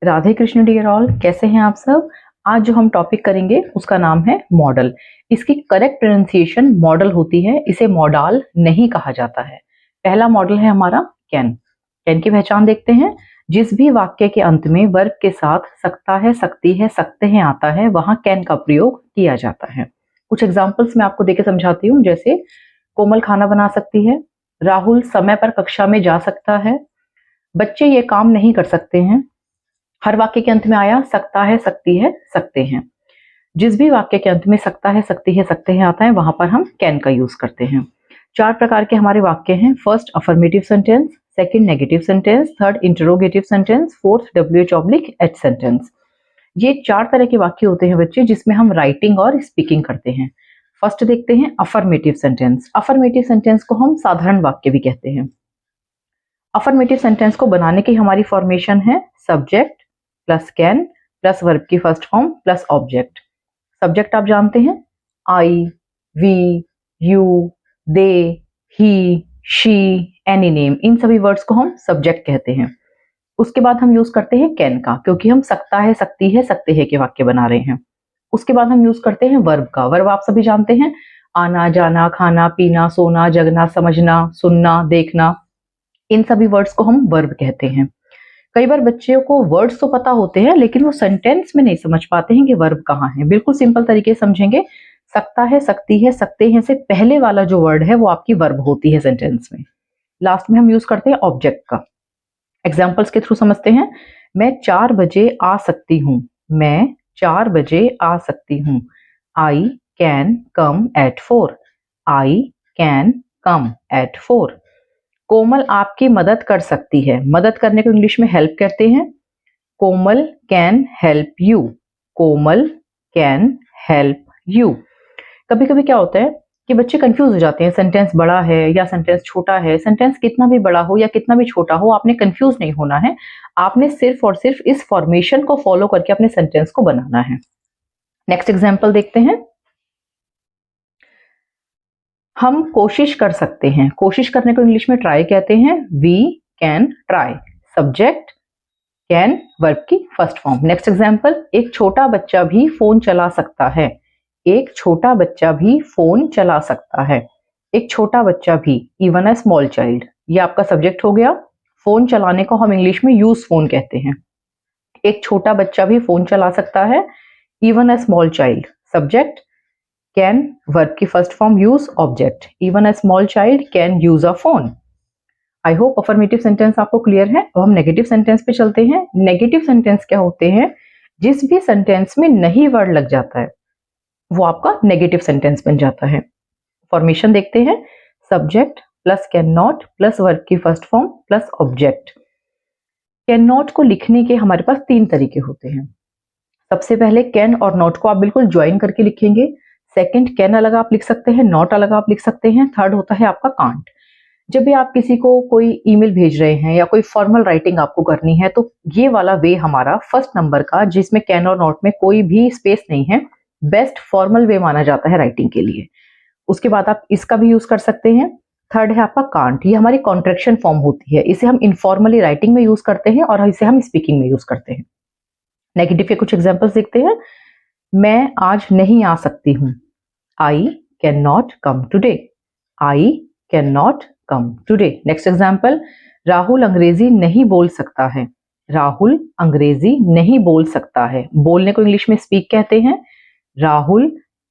Radhe Krishna dear all, कैसे हैं आप सब। आज जो हम टॉपिक करेंगे उसका नाम है मॉडल। इसकी करेक्ट प्रोनाउंसिएशन मॉडल होती है, इसे मॉडाल नहीं कहा जाता है। पहला मॉडल है हमारा कैन। कैन की पहचान देखते हैं। जिस भी वाक्य के अंत में वर्ब के साथ सकता है, सकती है, सकते हैं आता है, वहां कैन का प्रयोग किया जाता है। कुछ एग्जाम्पल्स मैं आपको देके समझाती हूँ। जैसे कोमल खाना बना सकती है, राहुल समय पर कक्षा में जा सकता है, बच्चे ये काम नहीं कर सकते हैं। हर वाक्य के अंत में आया सकता है, सकती है, सकते हैं। जिस भी वाक्य के अंत में सकता है, सकती है, सकते हैं आता है, वहां पर हम कैन का यूज करते हैं। 4 प्रकार के हमारे वाक्य हैं। First affirmative sentence, second negative sentence, third interrogative sentence, fourth WH/H sentence. ये 4 तरह के वाक्य होते हैं बच्चे, जिसमें हम राइटिंग और स्पीकिंग करते हैं। फर्स्ट देखते हैं अफर्मेटिव सेंटेंस। अफर्मेटिव सेंटेंस को हम साधारण वाक्य भी कहते हैं। अफर्मेटिव सेंटेंस को बनाने की हमारी फॉर्मेशन है subject plus can plus verb की first form plus object. Subject आप जानते हैं, I, we, you, they, he, she, any name, इन सभी वर्ड्स को हम सब्जेक्ट कहते हैं। उसके बाद हम यूज करते हैं कैन का, क्योंकि हम सकता है, सकती है, सकते हैं के वाक्य बना रहे हैं। उसके बाद हम यूज करते हैं वर्ब का। वर्ब आप सभी जानते हैं, आना, जाना, खाना, पीना, सोना, जगना, समझना, सुनना, देखना, इन सभी वर्ड्स को हम वर्ब कहते हैं। कई बार बच्चों को वर्ड्स तो पता होते हैं, लेकिन वो सेंटेंस में नहीं समझ पाते हैं कि वर्ब कहाँ है। बिल्कुल सिंपल तरीके से समझेंगे। सकता है, सकती है, सकते हैं से पहले वाला जो वर्ड है वो आपकी वर्ब होती है सेंटेंस में। लास्ट में हम यूज करते हैं ऑब्जेक्ट का। एग्जाम्पल्स के थ्रू समझते हैं। मैं 4 बजे आ सकती हूँ। मैं 4 बजे आ सकती हूँ। I can come at 4। I can come at 4। Komal आपकी मदद कर सकती है। मदद करने को इंग्लिश में हेल्प कहते हैं। Komal can help you. Komal can help you. कभी कभी क्या होता है कि बच्चे कंफ्यूज हो जाते हैं, सेंटेंस बड़ा है या सेंटेंस छोटा है। सेंटेंस कितना भी बड़ा हो या कितना भी छोटा हो, आपने कंफ्यूज नहीं होना है। आपने सिर्फ और सिर्फ इस फॉर्मेशन को फॉलो करके अपने सेंटेंस को बनाना है। नेक्स्ट एग्जाम्पल देखते हैं। हम कोशिश कर सकते हैं। कोशिश करने को इंग्लिश में ट्राई कहते हैं। We can try. Subject can verb की फर्स्ट फॉर्म। नेक्स्ट एग्जाम्पल, एक छोटा बच्चा भी फोन चला सकता है। एक छोटा बच्चा भी फोन चला सकता है। एक छोटा बच्चा भी, इवन अ स्मॉल चाइल्ड, ये आपका सब्जेक्ट हो गया। फोन चलाने को हम इंग्लिश में यूज फोन कहते हैं। एक छोटा बच्चा भी फोन चला सकता है, even a small child. Subject can verb की first form use object. Even a small child can use a phone. I hope affirmative sentence आपको क्लियर है। अब हम नेगेटिव सेंटेंस पे चलते हैं। नेगेटिव सेंटेंस क्या होते हैं? जिस भी सेंटेंस में नहीं वर्ड लग जाता है वो आपका नेगेटिव सेंटेंस बन जाता है। फॉर्मेशन देखते हैं। Subject plus can not plus verb की first form plus object. Can not को लिखने के हमारे पास 3 तरीके होते हैं। सबसे पहले कैन और नॉट को आप बिल्कुल ज्वाइन करके लिखेंगे। सेकंड, कैन अलग आप लिख सकते हैं, नॉट अलग आप लिख सकते हैं। थर्ड होता है आपका कांट। जब भी आप किसी को कोई ईमेल भेज रहे हैं या कोई फॉर्मल राइटिंग आपको करनी है, तो ये वाला वे हमारा फर्स्ट नंबर का, जिसमें कैन और नॉट में कोई भी स्पेस नहीं है, बेस्ट फॉर्मल वे माना जाता है राइटिंग के लिए। उसके बाद आप इसका भी यूज कर सकते हैं। थर्ड है आपका कांट। ये हमारी कॉन्ट्रैक्शन फॉर्म होती है। इसे हम इनफॉर्मली राइटिंग में यूज करते हैं और इसे हम स्पीकिंग में यूज करते हैं। नेगेटिव के कुछ एग्जाम्पल्स देखते हैं। मैं आज नहीं आ सकती हूँ। I can not come today. I can not come today. Next example, Rahul अंग्रेजी नहीं बोल सकता है। राहुल अंग्रेजी नहीं बोल सकता है। बोलने को इंग्लिश में स्पीक कहते हैं। Rahul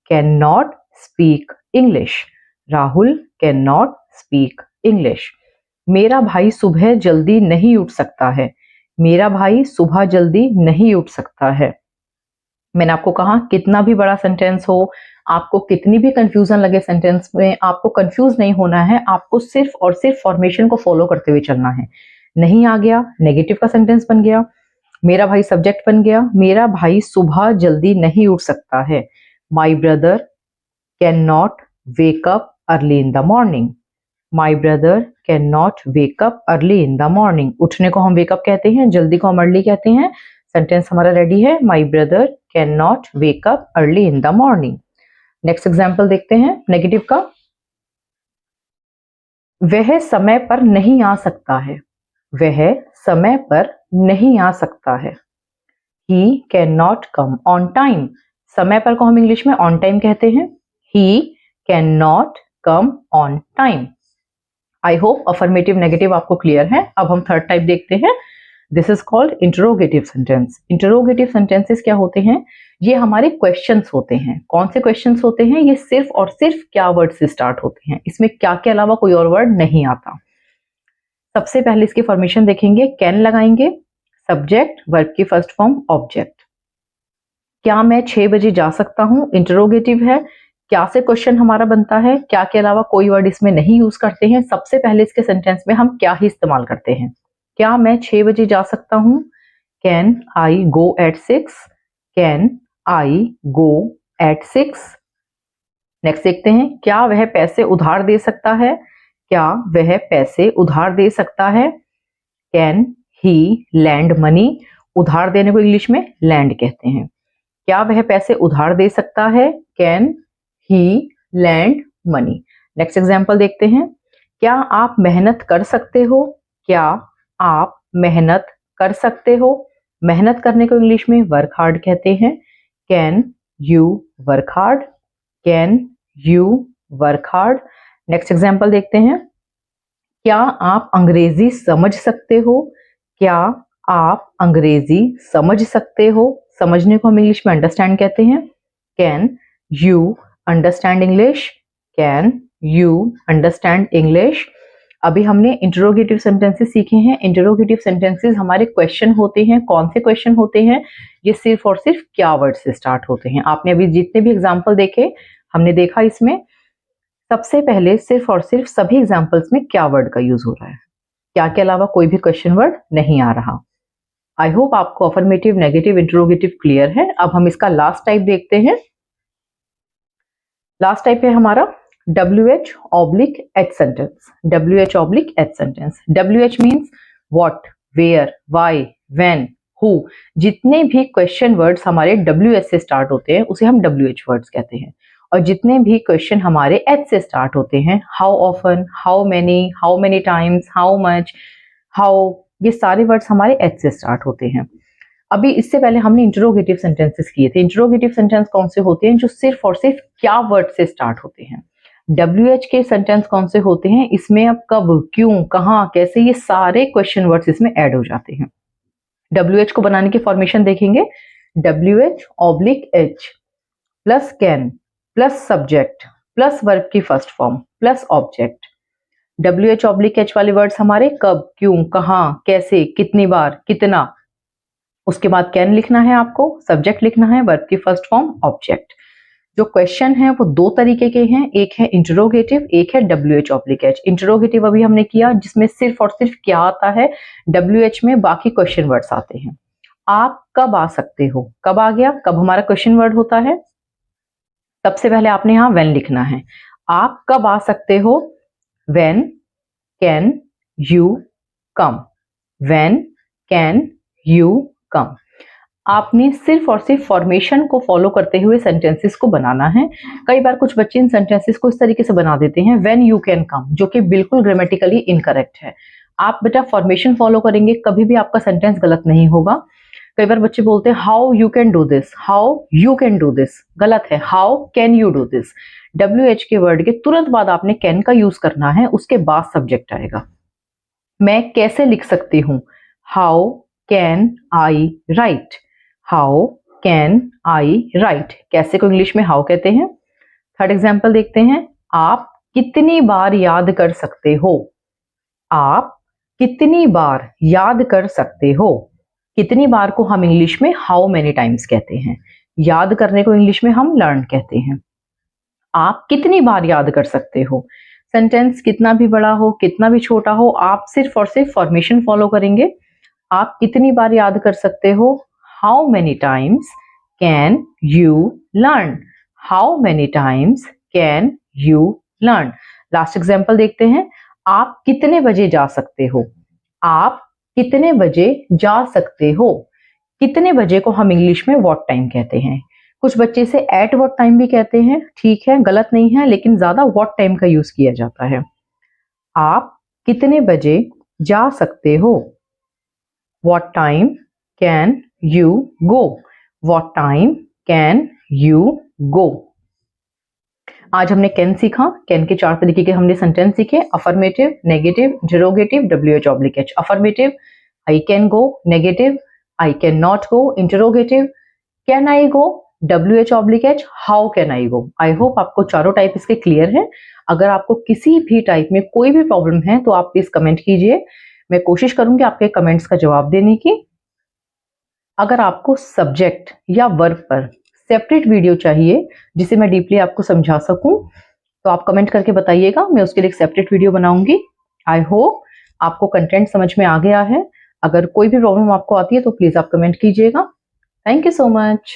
can not speak English. Rahul can not speak English. मेरा भाई सुबह जल्दी नहीं उठ सकता है। मेरा भाई सुबह जल्दी नहीं उठ सकता है। मैंने आपको कहा, कितना भी बड़ा सेंटेंस हो, आपको कितनी भी कंफ्यूजन लगे सेंटेंस में, आपको कंफ्यूज नहीं होना है। आपको सिर्फ और सिर्फ फॉर्मेशन को फॉलो करते हुए चलना है। नहीं आ गया, नेगेटिव का सेंटेंस बन गया। मेरा भाई सब्जेक्ट बन गया। मेरा भाई सुबह जल्दी नहीं उठ सकता है। My brother can not wake up early in the morning. My brother can not wake up early in the morning. उठने को हम वेकअप कहते हैं, जल्दी को हम अर्ली कहते हैं। सेंटेंस हमारा रेडी है। My brother can not wake up early in the morning. Next example देखते हैं नेगेटिव का। वह समय पर नहीं आ सकता है। वह समय पर नहीं आ सकता है। He can not come on time. समय पर को हम इंग्लिश में ऑन टाइम कहते हैं। He can not come on time. I hope affirmative negative आपको क्लियर है। अब हम थर्ड टाइप देखते हैं। This is called interrogative sentence. Interrogative sentences क्या होते हैं? ये हमारे क्वेश्चंस होते हैं। कौन से क्वेश्चंस होते हैं? ये सिर्फ और सिर्फ क्या वर्ड से स्टार्ट होते हैं। इसमें क्या के अलावा कोई और वर्ड नहीं आता। सबसे पहले इसकी फॉर्मेशन देखेंगे। कैन लगाएंगे, सब्जेक्ट, वर्ब की फर्स्ट फॉर्म, ऑब्जेक्ट। क्या मैं 6 बजे जा सकता हूं? इंटरोगेटिव है। क्या से क्वेश्चन हमारा बनता है। क्या के अलावा कोई वर्ड इसमें नहीं यूज करते हैं। सबसे पहले इसके सेंटेंस में हम क्या ही इस्तेमाल करते हैं। क्या मैं 6 बजे जा सकता हूं? Can I go at 6? Can I go at 6? Next देखते हैं। क्या वह पैसे उधार दे सकता है? क्या वह पैसे उधार दे सकता है? Can he land money? उधार देने को इंग्लिश में लैंड कहते हैं। क्या वह पैसे उधार दे सकता है? Can he land money. Next example देखते हैं। क्या आप मेहनत कर सकते हो? क्या आप मेहनत कर सकते हो? मेहनत करने को इंग्लिश में वर्क हार्ड कहते हैं। Can you work hard? Can you work hard? Next example देखते हैं। क्या आप अंग्रेजी समझ सकते हो? क्या आप अंग्रेजी समझ सकते हो? समझने को हम इंग्लिश में अंडरस्टैंड कहते हैं। Can you understand English? Can you understand English? अभी हमने इंटरोगेटिव सेंटेंसेस सीखे हैं। इंटरोगेटिव सेंटेंसेस हमारे क्वेश्चन होते हैं। कौन से क्वेश्चन होते हैं? ये सिर्फ और सिर्फ क्या वर्ड से स्टार्ट होते हैं। आपने अभी जितने भी एग्जाम्पल देखे, हमने देखा इसमें सबसे पहले सिर्फ और सिर्फ सभी एग्जाम्पल्स में क्या वर्ड का यूज हो रहा है। क्या के अलावा कोई भी क्वेश्चन वर्ड नहीं आ रहा। आई होप आपको अफर्मेटिव, नेगेटिव, इंटरोगेटिव क्लियर है। अब हम इसका लास्ट टाइप देखते हैं। लास्ट टाइप है हमारा WH/H sentence. WH/H sentence. WH means what, where, why, when, who. जितने भी क्वेश्चन वर्ड्स हमारे WH से स्टार्ट होते हैं उसे हम WH वर्ड्स कहते हैं। और जितने भी क्वेश्चन हमारे H से स्टार्ट होते हैं, how often, how many times, how much, how, ये सारे वर्ड्स हमारे H से स्टार्ट होते हैं। अभी इससे पहले हमने इंटरोगेटिव सेंटेंसेस किए थे। इंटरोगेटिव सेंटेंस कौन से होते हैं? जो सिर्फ और सिर्फ क्या वर्ड से स्टार्ट होते हैं। WH के सेंटेंस कौन से होते हैं? इसमें अब कब, क्यों, कहां, कैसे, ये सारे क्वेश्चन वर्ड्स इसमें ऐड हो जाते हैं। WH को बनाने की फॉर्मेशन देखेंगे। WH/H plus can plus subject plus verb की first form plus object. WH/H वाले वर्ड्स हमारे कब, क्यों, कहां, कैसे, कितनी बार, कितना। उसके बाद कैन लिखना है आपको, सब्जेक्ट लिखना है, वर्ब की फर्स्ट फॉर्म, ऑब्जेक्ट। जो क्वेश्चन है वो दो तरीके के हैं। एक है इंटरोगेटिव, एक है WH/H। इंटरोगेटिव अभी हमने किया जिसमें सिर्फ और सिर्फ क्या आता है। WH में बाकी क्वेश्चन वर्ड्स आते हैं। आप कब आ सकते हो, कब आ गया, कब हमारा क्वेश्चन वर्ड होता है। सबसे पहले आपने यहाँ व्हेन लिखना है। आप कब आ सकते हो? When can you come? When can you come? आपने सिर्फ और सिर्फ फॉर्मेशन को फॉलो करते हुए सेंटेंसेस को बनाना है। कई बार कुछ बच्चे इन सेंटेंसेस को इस तरीके से बना देते हैं, व्हेन यू कैन कम, जो कि बिल्कुल ग्रामेटिकली इनकरेक्ट है। आप बेटा फॉर्मेशन फॉलो करेंगे, कभी भी आपका सेंटेंस गलत नहीं होगा। कई बार बच्चे बोलते हैं how you can do this, how you can do this, गलत है, how can you do this. WH के वर्ड के तुरंत बाद आपने कैन का यूज करना है, उसके बाद सब्जेक्ट आएगा। मैं कैसे लिख सकती हूँ? How can I right? How can I right? कैसे को इंग्लिश में हाउ कहते हैं। थर्ड एग्जाम्पल देखते हैं। आप कितनी बार याद कर सकते हो? आप कितनी बार याद कर सकते हो? कितनी बार को हम इंग्लिश में हाउ मेनी टाइम्स कहते हैं। याद करने को इंग्लिश में हम लर्न कहते हैं। आप कितनी बार याद कर सकते हो? सेंटेंस कितना भी बड़ा हो, कितना भी छोटा हो, आप सिर्फ और सिर्फ फॉर्मेशन फॉलो करेंगे। आप कितनी बार याद कर सकते हो? How many times can you learn? How many times can you learn? Last example देखते हैं। आप कितने बजे जा सकते हो? आप कितने बजे जा सकते हो? कितने बजे को हम इंग्लिश में व्हाट टाइम कहते हैं। कुछ बच्चे इसे एट व्हाट टाइम भी कहते हैं, ठीक है, गलत नहीं है, लेकिन ज्यादा व्हाट टाइम का यूज किया जाता है। आप कितने बजे जा सकते हो? What time can you go? What time can you go? आज हमने कैन सीखा। कैन के 4 तरीके के हमने सेंटेंस सीखे, affirmative, negative, interrogative, WH/H। Affirmative, I can go. Negative, I can not go. Interrogative, can I go, WH/H, how can I go. I hope आपको चारों टाइप इसके क्लियर है। अगर आपको किसी भी टाइप में कोई भी प्रॉब्लम है तो आप प्लीज कमेंट कीजिए, मैं कोशिश करूंगी आपके कमेंट्स का जवाब देने की। अगर आपको सब्जेक्ट या वर्ब पर सेपरेट वीडियो चाहिए जिसे मैं डीपली आपको समझा सकूं तो आप कमेंट करके बताइएगा, मैं उसके लिए एक सेपरेट वीडियो बनाऊंगी। आई होप आपको कंटेंट समझ में आ गया है। अगर कोई भी प्रॉब्लम आपको आती है तो प्लीज आप कमेंट कीजिएगा। Thank you so much.